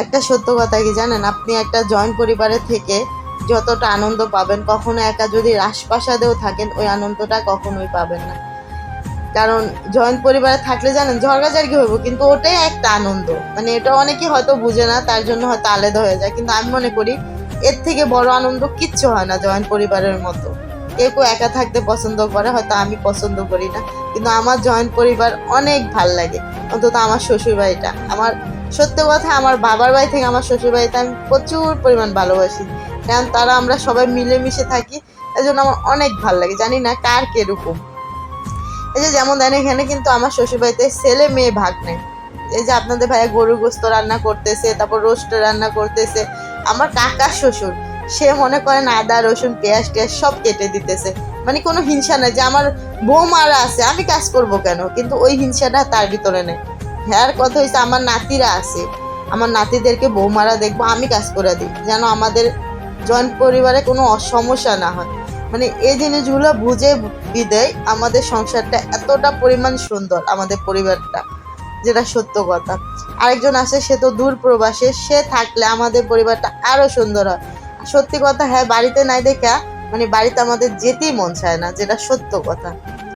একটা সত্য কথা কি জানেন, আপনি একটা জয়েন্ট পরিবারে থেকে যতটা আনন্দ পাবেন, কখনো একা যদি রাজপ্রাসাদেও থাকেন ওই আনন্দটা কখনোই পাবেন না। কারণ জয়েন্ট পরিবারে থাকলে জানেন ঝগড়াঝাড়ি হইব, কিন্তু ওটাই একটা আনন্দ। মানে এটা অনেকে হয়তো বুঝে না, তার জন্য হয়তো আলাদা হয়ে যায়, কিন্তু আমি মনে করি এর থেকে বড় আনন্দ কিচ্ছু হয় না জয়েন্ট পরিবারের মতো। কেউ কেউ একা থাকতে পছন্দ করে, হয়তো আমি পছন্দ করি না, কিন্তু আমার জয়েন্ট পরিবার অনেক ভাল লাগে। অন্তত আমার শ্বশুর বাড়িটা আমার, সত্য কথা আমার বাবার বাড়ি থেকে আমার শ্বশুর বাড়িতে আমি প্রচুর পরিমাণ ভালোবাসি, কারণ তারা আমরা সবাই মিলেমিশে থাকি। এই জন্য আমার অনেক ভাল লাগে। জানি না কার কিরকম। এই যে যেমন দেন এখানে কিন্তু আমার শ্বশুরবাড়িতে ছেলে মেয়ে ভাগ নেই। এই যে আপনাদের ভাইয়া গরুর গোস্ত রান্না করতেছে, তারপর রোস্ট রান্না করতেছে। আমার কাকার শ্বশুর সে মনে করেন আদা রসুন পেঁয়াজ টেয়াজ সব কেটে দিতেছে। মানে কোনো হিংসা নাই যে আমার বৌমারা আছে আমি কাজ করব কেন, কিন্তু ওই হিংসাটা তার ভিতরে নেই। হ্যাঁ, কথা হয়েছে আমার নাতিরা আছে, আমার নাতিদেরকে বৌমারা দেখবো আমি কাজ করে দিই, যেন আমাদের জয়েন্ট পরিবারে কোনো সমস্যা না হয়। মানে এই জিনিসগুলো বুঝে বিদেয় আমাদের সংসারটা এতটা পরিমাণ সুন্দর, আমাদের পরিবারটা, যেটা সত্য কথা। আরেকজন আছে সে তো দূর প্রবাসে, সে থাকলে আমাদের পরিবারটা আরো সুন্দর হয়। সত্যি কথা, হ্যাঁ বাড়িতে নাই দেখা মানে বাড়িতে আমাদের যেতেই মন চায় না, যেটা সত্য কথা।